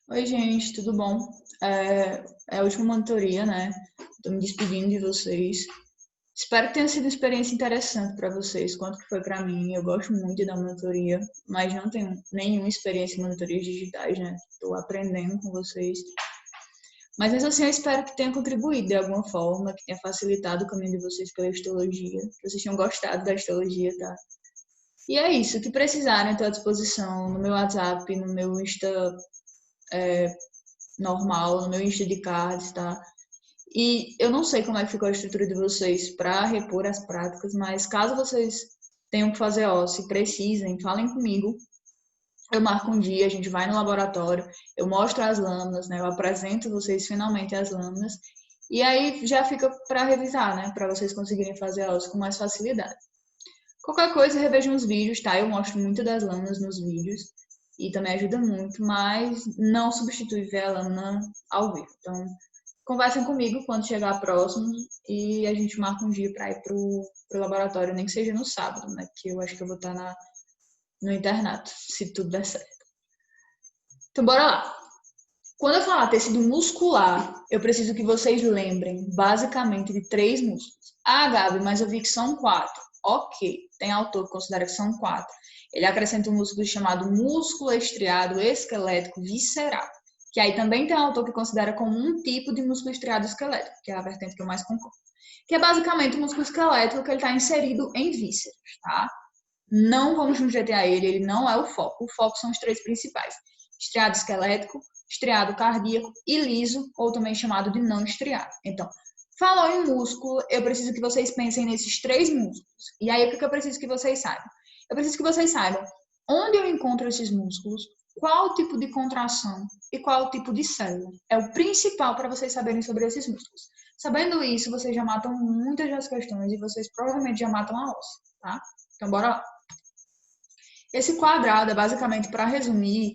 Oi, gente, tudo bom? É a última monitoria, né? Tô me despedindo de vocês. Espero que tenha sido uma experiência interessante para vocês, quanto que foi para mim. Eu gosto muito da monitoria, mas não tenho nenhuma experiência em monitorias digitais, né? Estou aprendendo com vocês. Mas mesmo assim, eu espero que tenha contribuído de alguma forma, que tenha facilitado o caminho de vocês pela histologia, que vocês tenham gostado da histologia, tá? E é isso, o que precisarem, estou à disposição no meu WhatsApp, no meu Insta normal, no meu Insta de cards, tá? E eu não sei como é que ficou a estrutura de vocês para repor as práticas, mas caso vocês tenham que fazer OSCE, precisem, falem comigo. Eu marco um dia, a gente vai no laboratório, eu mostro as lâminas, né? Eu apresento vocês finalmente as lâminas. E aí já fica para revisar, né? Para vocês conseguirem fazer OSCE com mais facilidade. Qualquer coisa, reveja uns vídeos, tá? Eu mostro muito das lâminas nos vídeos e também ajuda muito, mas não substitui ver a lâmina ao vivo. Então, conversem comigo quando chegar próximo e a gente marca um dia para ir pro laboratório, nem que seja no sábado, né? Que eu acho que eu vou estar no internato, se tudo der certo. Então, bora lá. Quando eu falar tecido muscular, eu preciso que vocês lembrem basicamente de 3 músculos. Ah, Gabi, mas eu vi que são 4. Ok, tem autor que considera que são 4. Ele acrescenta um músculo chamado músculo estriado esquelético visceral, que aí também tem autor que considera como um tipo de músculo estriado esquelético, que é a vertente que eu mais concordo. Que é basicamente o músculo esquelético que ele está inserido em vísceras, tá? Não vamos nos deter a ele não é o foco. O foco são os 3 principais: estriado esquelético, estriado cardíaco e liso, ou também chamado de não estriado. Então, falou em músculo, eu preciso que vocês pensem nesses 3 músculos. E aí, o que eu preciso que vocês saibam? Eu preciso que vocês saibam onde eu encontro esses músculos, qual o tipo de contração e qual o tipo de célula. É o principal para vocês saberem sobre esses músculos. Sabendo isso, vocês já matam muitas das questões e vocês provavelmente já matam a ossa, tá? Então, bora lá. Esse quadrado é basicamente, para resumir,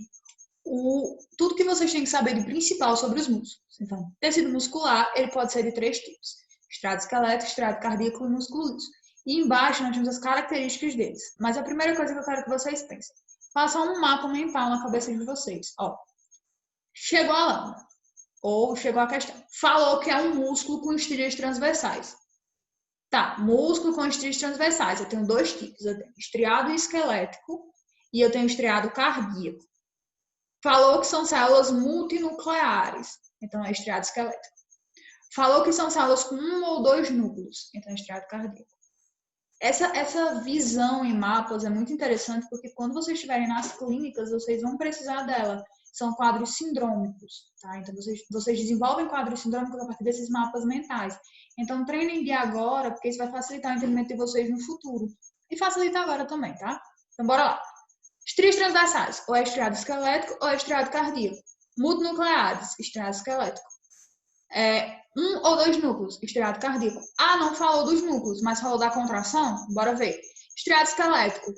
tudo que vocês têm que saber de principal sobre os músculos. Então, tecido muscular, ele pode ser de 3 tipos: estriado esquelético, estriado cardíaco e músculo liso. E embaixo nós temos as características deles. Mas a primeira coisa que eu quero que vocês pensem: façam um mapa mental na cabeça de vocês. Ó, chegou a lâmina, ou chegou a questão. Falou que é um músculo com estrias transversais. Tá, músculo com estrias transversais. Eu tenho 2 tipos. Eu tenho estriado esquelético e eu tenho estriado cardíaco. Falou que são células multinucleares, então é estriado esquelético. Falou que são células com 1 ou 2 núcleos, então é estriado cardíaco. Essa visão em mapas é muito interessante porque quando vocês estiverem nas clínicas, vocês vão precisar dela. São quadros sindrômicos, tá? Então vocês desenvolvem quadros sindrômicos a partir desses mapas mentais. Então treinem de agora, porque isso vai facilitar o entendimento de vocês no futuro. E facilita agora também, tá? Então bora lá. Estrias transversais, ou é estriado esquelético ou é estriado cardíaco. Multinucleares, estriado esquelético. 1 ou 2 núcleos, estriado cardíaco. Ah, não falou dos núcleos, mas falou da contração? Bora ver. Estriado esquelético.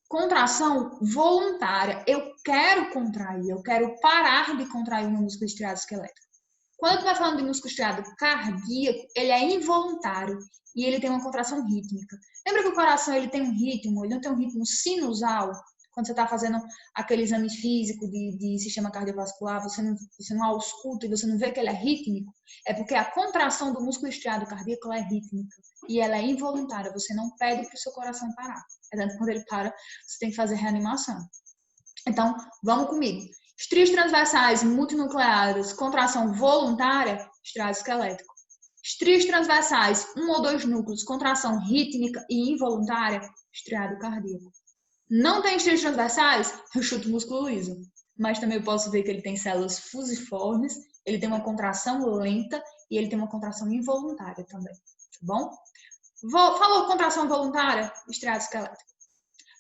Contração voluntária. Eu quero contrair, eu quero parar de contrair o meu músculo estriado esquelético. Quando tu vai falando de músculo estriado cardíaco, ele é involuntário e ele tem uma contração rítmica. Lembra que o coração ele tem um ritmo, ele não tem um ritmo sinusal? Quando você está fazendo aquele exame físico de sistema cardiovascular, você não ausculta e você não vê que ele é rítmico, é porque a contração do músculo estriado cardíaco é rítmica e ela é involuntária, você não pede para o seu coração parar. É tanto que quando ele para, você tem que fazer reanimação. Então, vamos comigo. Estrias transversais multinucleares, contração voluntária, estriado esquelético. Estrias transversais, 1 ou 2 núcleos, contração rítmica e involuntária, estriado cardíaco. Não tem estrias transversais? Eu chuto músculo liso. Mas também eu posso ver que ele tem células fusiformes, ele tem uma contração lenta e ele tem uma contração involuntária também. Tá bom? Falou contração voluntária? Estriado esquelético.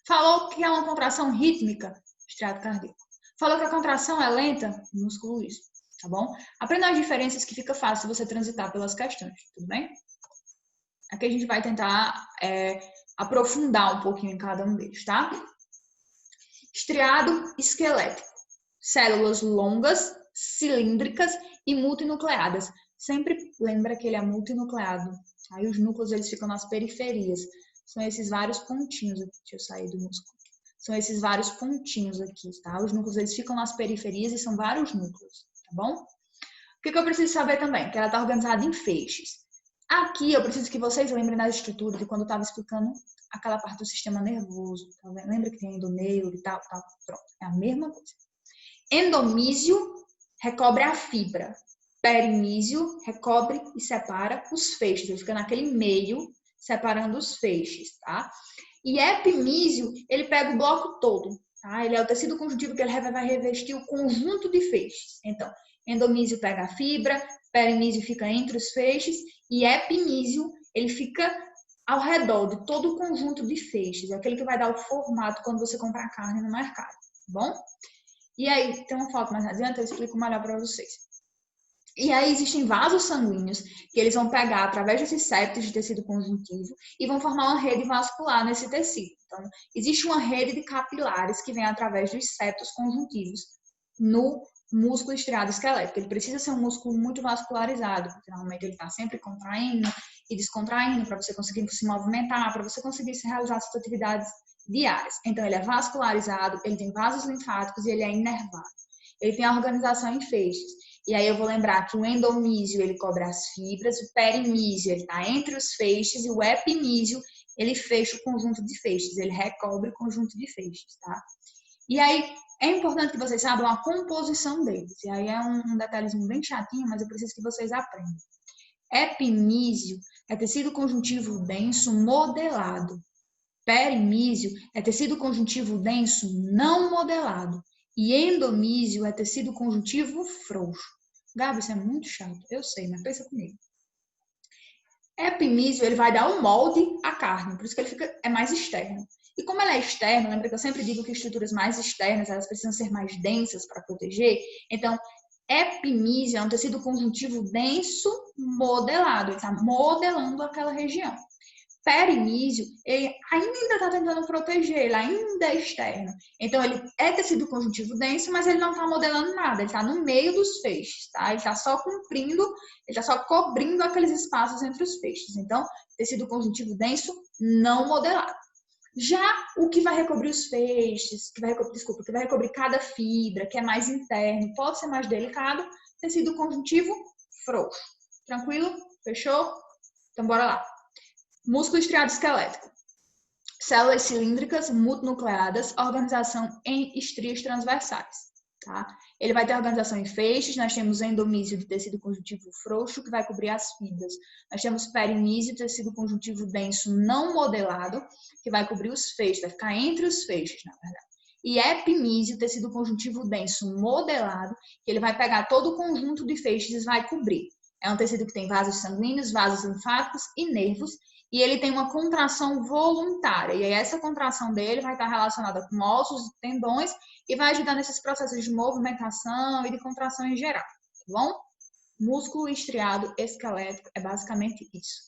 Falou que é uma contração rítmica? Estriado cardíaco. Falou que a contração é lenta? Músculo liso. Tá bom? Aprenda as diferenças que fica fácil você transitar pelas questões. Tudo bem? Aqui a gente vai tentar aprofundar um pouquinho em cada um deles, tá? Estriado esquelético. Células longas, cilíndricas e multinucleadas. Sempre lembra que ele é multinucleado. Aí os núcleos eles ficam nas periferias. São esses vários pontinhos aqui. Deixa eu sair do músculo. São esses vários pontinhos aqui, tá? Os núcleos, eles ficam nas periferias e são vários núcleos, tá bom? O que eu preciso saber também? Que ela está organizada em feixes. Aqui eu preciso que vocês lembrem da estrutura de quando eu estava explicando aquela parte do sistema nervoso. Tá vendo? Lembra que tem endoneuro e tal? Pronto, é a mesma coisa. Endomísio recobre a fibra. Perimísio recobre e separa os feixes. Ele fica naquele meio, separando os feixes, tá? E epimísio, ele pega o bloco todo, tá? Ele é o tecido conjuntivo que ele vai revestir o conjunto de feixes. Então, endomísio pega a fibra, perimísio fica entre os feixes e epimísio, ele fica ao redor de todo o conjunto de feixes. É aquele que vai dar o formato quando você comprar carne no mercado, tá bom? E aí, tem uma foto mais adiante, eu explico melhor para vocês. E aí existem vasos sanguíneos que eles vão pegar através desses septos de tecido conjuntivo e vão formar uma rede vascular nesse tecido. Então, existe uma rede de capilares que vem através dos septos conjuntivos no músculo estriado esquelético. Ele precisa ser um músculo muito vascularizado, porque normalmente ele está sempre contraindo e descontraindo para você conseguir se movimentar, para você conseguir se realizar suas atividades diárias. Então, ele é vascularizado, ele tem vasos linfáticos e ele é inervado. Ele tem a organização em feixes. E aí eu vou lembrar que o endomísio, ele cobre as fibras, o perimísio, ele está entre os feixes, e o epimísio, ele fecha o conjunto de feixes, ele recobre o conjunto de feixes, tá? E aí, é importante que vocês saibam a composição deles. E aí é um detalhezinho bem chatinho, mas eu preciso que vocês aprendam. Epimísio é tecido conjuntivo denso modelado. Perimísio é tecido conjuntivo denso não modelado. E endomísio é tecido conjuntivo frouxo. Gabi, isso é muito chato. Eu sei, mas pensa comigo. Epimísio, ele vai dar um molde à carne, por isso que ele é mais externo. E como ela é externa, lembra que eu sempre digo que estruturas mais externas, elas precisam ser mais densas para proteger? Então, epimísio é um tecido conjuntivo denso modelado, ele está modelando aquela região. Perimísio, ele ainda está tentando proteger, ele ainda é externo. Então, ele é tecido conjuntivo denso, mas ele não está modelando nada, ele está no meio dos feixes, tá? Ele está só cumprindo, ele está só cobrindo aqueles espaços entre os feixes. Então, tecido conjuntivo denso não modelado. Já o que vai recobrir os feixes, que vai recobrir cada fibra, que é mais interno, pode ser mais delicado, tecido conjuntivo frouxo. Tranquilo? Fechou? Então, bora lá. Músculo estriado esquelético. Células cilíndricas multinucleadas, organização em estrias transversais. Tá? Ele vai ter organização em feixes, nós temos endomísio de tecido conjuntivo frouxo, que vai cobrir as fibras. Nós temos perimísio de tecido conjuntivo denso não modelado, que vai cobrir os feixes, vai ficar entre os feixes, na verdade. E epimísio, tecido conjuntivo denso modelado, que ele vai pegar todo o conjunto de feixes e vai cobrir. É um tecido que tem vasos sanguíneos, vasos linfáticos e nervos, e ele tem uma contração voluntária. E aí essa contração dele vai estar relacionada com ossos e tendões e vai ajudar nesses processos de movimentação e de contração em geral, tá bom? Músculo estriado esquelético é basicamente isso.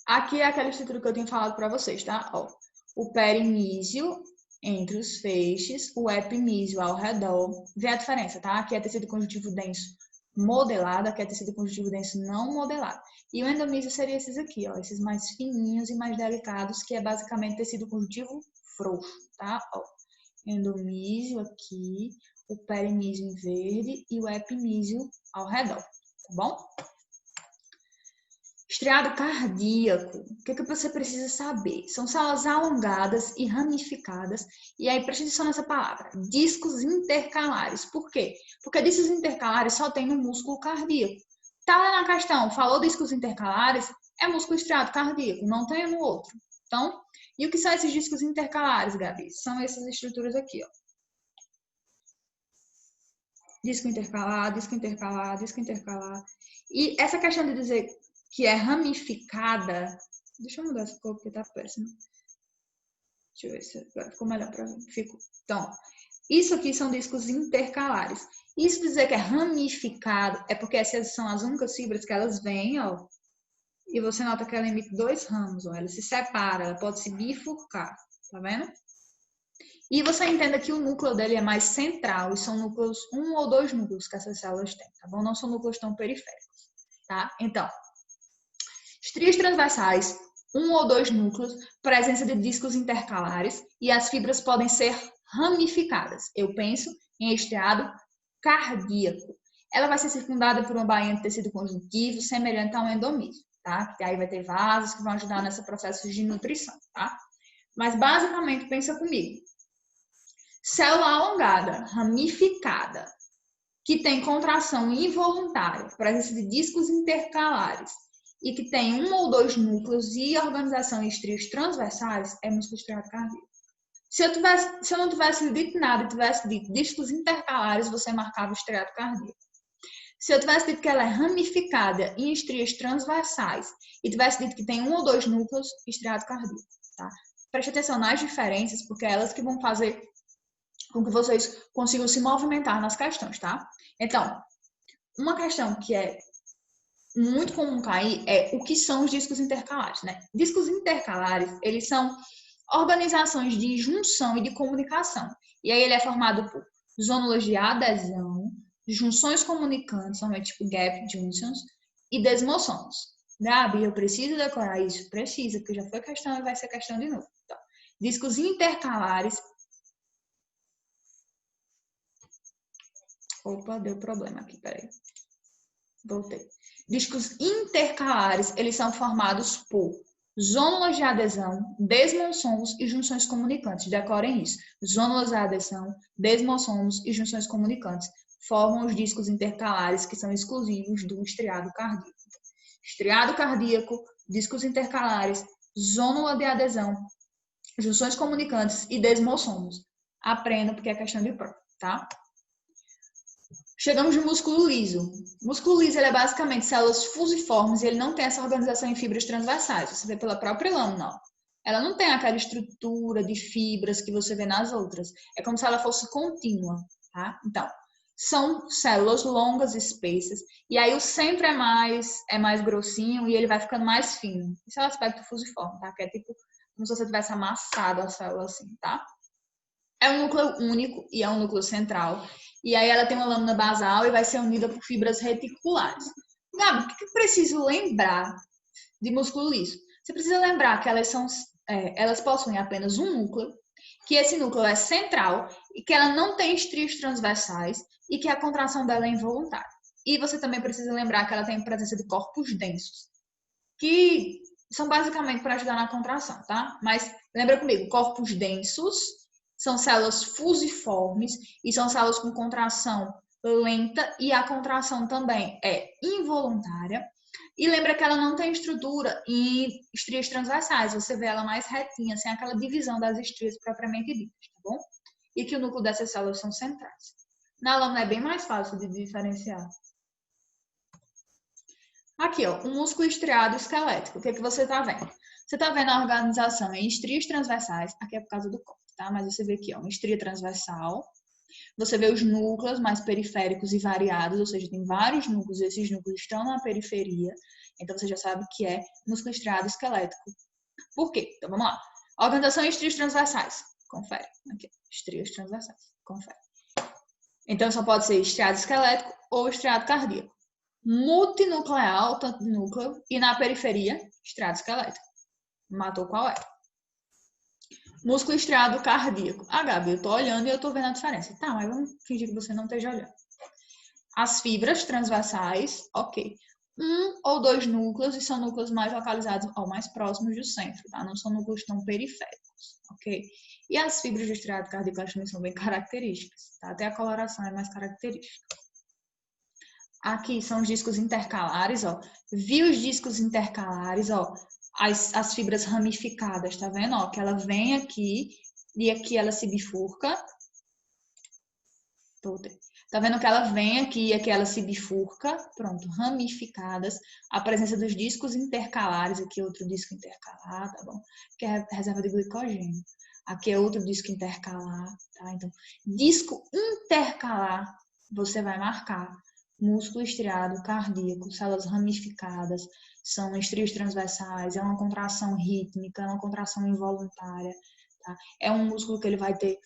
Aqui é aquela estrutura que eu tinha falado para vocês, tá? Ó, o perimísio entre os feixes, o epimísio ao redor. Vê a diferença, tá? Aqui é tecido conjuntivo denso modelado, aqui é tecido conjuntivo denso não modelado. E o endomísio seria esses aqui, ó, esses mais fininhos e mais delicados, que é basicamente tecido conjuntivo frouxo, tá? Ó, endomísio aqui, o perimísio em verde e o epimísio ao redor, tá bom? Estriado cardíaco, o que você precisa saber? São células alongadas e ramificadas, e aí preste atenção nessa palavra, discos intercalares. Por quê? Porque discos intercalares só tem no músculo cardíaco. Tá lá na questão, falou discos intercalares, é músculo estriado cardíaco, não tem no outro. Então, e o que são esses discos intercalares, Gabi? São essas estruturas aqui, ó. Disco intercalar, disco intercalar, disco intercalar. E essa questão de dizer que é ramificada, deixa eu mudar essa cor porque tá péssimo. Deixa eu ver se agora ficou melhor para mim. Então, isso aqui são discos intercalares. Isso dizer que é ramificado é porque essas são as únicas fibras que elas vêm, ó, e você nota que ela emite dois ramos, ó, ela se separa, ela pode se bifurcar, tá vendo? E você entenda que o núcleo dele é mais central, e são núcleos, um ou dois núcleos que essas células têm, tá bom? Não são núcleos tão periféricos, tá? Então, estrias transversais um ou dois núcleos, presença de discos intercalares e as fibras podem ser ramificadas. Eu penso em estriado cardíaco. Ela vai ser circundada por uma bainha de tecido conjuntivo semelhante a um endomísio, tá? Que aí vai ter vasos que vão ajudar nesse processo de nutrição, tá? Mas basicamente pensa comigo. Célula alongada, ramificada, que tem contração involuntária, presença de discos intercalares e que tem um ou dois núcleos e organização em estrios transversais, é músculo estriado cardíaco. Se eu não tivesse dito nada e tivesse dito discos intercalares, você marcava o estriado cardíaco. Se eu tivesse dito que ela é ramificada em estrias transversais e tivesse dito que tem um ou dois núcleos, estriado cardíaco, tá? Preste atenção nas diferenças, porque é elas que vão fazer com que vocês consigam se movimentar nas questões, tá? Então, uma questão que é muito comum cair é o que são os discos intercalares, né? Discos intercalares, eles são organizações de junção e de comunicação. E aí ele é formado por zônulas de adesão, junções comunicantes, normalmente tipo gap junctions, e desmossomos. Gabi, eu preciso decorar isso? Precisa, porque já foi questão e vai ser questão de novo. Então, discos intercalares. Opa, deu problema aqui, peraí. Voltei. Discos intercalares, eles são formados por zônulas de adesão, desmossomos e junções comunicantes. Decorem isso. Zônulas de adesão, desmossomos e junções comunicantes formam os discos intercalares que são exclusivos do estriado cardíaco. Estriado cardíaco, discos intercalares, zônula de adesão, junções comunicantes e desmossomos. Aprenda porque é questão de prova, tá? Chegamos no músculo liso. O músculo liso ele é basicamente células fusiformes e ele não tem essa organização em fibras transversais. Você vê pela própria lâmina, ó. Ela não tem aquela estrutura de fibras que você vê nas outras. É como se ela fosse contínua, tá? Então, são células longas e espessas. E aí o centro é mais grossinho e ele vai ficando mais fino. Esse é o aspecto fusiforme, tá? Que é tipo como se você tivesse amassado a célula assim, tá? É um núcleo único e é um núcleo central. E aí ela tem uma lâmina basal e vai ser unida por fibras reticulares. Gabi, o que eu preciso lembrar de músculo liso? Você precisa lembrar que elas possuem apenas um núcleo, que esse núcleo é central e que ela não tem estrios transversais e que a contração dela é involuntária. E você também precisa lembrar que ela tem presença de corpos densos, que são basicamente para ajudar na contração, tá? Mas lembra comigo, corpos densos são células fusiformes e são células com contração lenta e a contração também é involuntária. E lembra que ela não tem estrutura em estrias transversais, você vê ela mais retinha, sem aquela divisão das estrias propriamente ditas, tá bom? E que o núcleo dessas células são centrais. Na lâmina é bem mais fácil de diferenciar. Aqui, ó, um músculo estriado esquelético. O que é que você está vendo? Você está vendo a organização em estrias transversais, aqui é por causa do corte, tá? Mas você vê aqui, ó, uma estria transversal. Você vê os núcleos mais periféricos e variados, ou seja, tem vários núcleos, e esses núcleos estão na periferia. Então, você já sabe que é músculo estriado esquelético. Por quê? Então, vamos lá. Organização em estrias transversais. Confere. Aqui, estrias transversais. Confere. Então, só pode ser estriado esquelético ou estriado cardíaco. Multinuclear, tanto núcleo, e na periferia, estriado esquelético. Matou qual é? Músculo estriado cardíaco. Ah, Gabi, eu tô olhando e eu tô vendo a diferença. Tá, mas vamos fingir que você não esteja olhando. As fibras transversais, ok. Um ou dois núcleos e são núcleos mais localizados ou mais próximos do centro, tá? Não são núcleos tão periféricos, ok? E as fibras do estriado cardíaco também são bem características, tá? Até a coloração é mais característica. Aqui são os discos intercalares, ó. Viu os discos intercalares, ó. As fibras ramificadas, tá vendo? Ó, que ela vem aqui e aqui ela se bifurca. Tá vendo que ela vem aqui e aqui ela se bifurca. Pronto, ramificadas. A presença dos discos intercalares, aqui outro disco intercalar, tá bom? Que é a reserva de glicogênio. Aqui é outro disco intercalar, tá? Então, disco intercalar, você vai marcar. Músculo estriado cardíaco, células ramificadas, são estrios transversais, é uma contração rítmica, é uma contração involuntária, tá? É um músculo que ele vai ter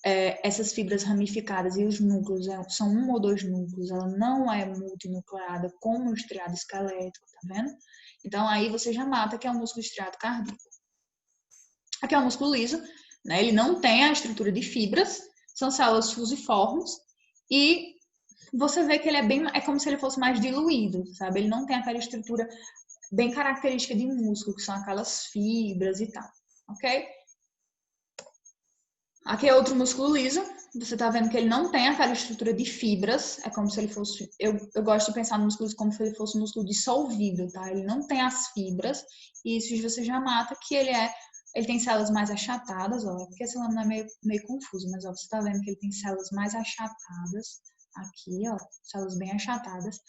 essas fibras ramificadas e os núcleos são um ou dois núcleos, ela não é multinucleada como o estriado esquelético, tá vendo? Então aí você já mata que é o músculo estriado cardíaco. Aqui é o músculo liso, né? Ele não tem a estrutura de fibras, são células fusiformes e você vê que ele é como se ele fosse mais diluído, sabe? Ele não tem aquela estrutura bem característica de músculo, que são aquelas fibras e tal, ok? Aqui é outro músculo liso. Você tá vendo que ele não tem aquela estrutura de fibras. É como se ele fosse... Eu gosto de pensar no músculo liso como se ele fosse um músculo dissolvido, tá? Ele não tem as fibras. E isso você já mata que ele tem células mais achatadas, ó. Porque essa lâmina é meio confusa, mas ó, você tá vendo que ele tem células mais achatadas. Aqui, ó. Células bem achatadas.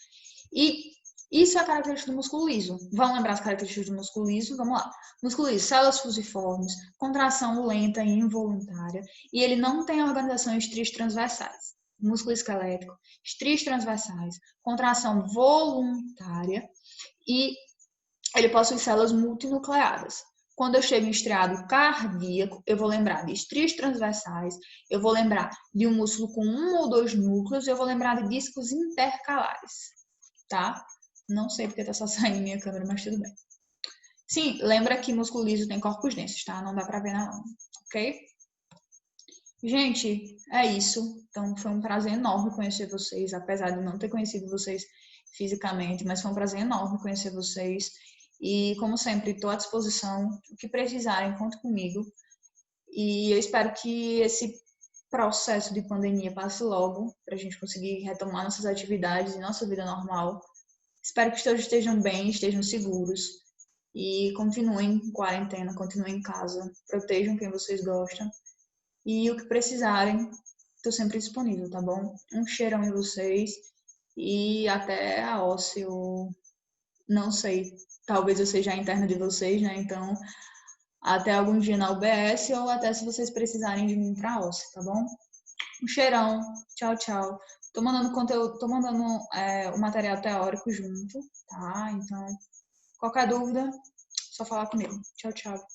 E isso é a característica do músculo liso. Vamos lembrar as características do músculo liso? Vamos lá. Músculo liso, células fusiformes, contração lenta e involuntária, e ele não tem organização em estrias transversais. Músculo esquelético, estrias transversais, contração voluntária, e ele possui células multinucleadas. Quando eu chego em estriado cardíaco, eu vou lembrar de estrias transversais, eu vou lembrar de um músculo com um ou dois núcleos, eu vou lembrar de discos intercalares, tá? Não sei porque tá só saindo minha câmera, mas tudo bem. Sim, lembra que músculo liso tem corpos densos, tá? Não dá pra ver na lâmina, ok? Gente, é isso. Então, foi um prazer enorme conhecer vocês, apesar de não ter conhecido vocês fisicamente, mas foi um prazer enorme conhecer vocês. E, como sempre, estou à disposição. O que precisarem, conte comigo. E eu espero que esse processo de pandemia passe logo, para a gente conseguir retomar nossas atividades e nossa vida normal. Espero que todos estejam bem, estejam seguros e continuem em quarentena, continuem em casa, protejam quem vocês gostam e o que precisarem, estou sempre disponível, tá bom? Um cheirão em vocês e até a ósseo, não sei, talvez eu seja a interna de vocês, né? Então, até algum dia na UBS ou até se vocês precisarem de mim pra ósseo, tá bom? Um cheirão, tchau, tchau. Tô mandando conteúdo, tô mandando o material teórico junto, tá? Então, qualquer dúvida, só falar comigo. Tchau, tchau.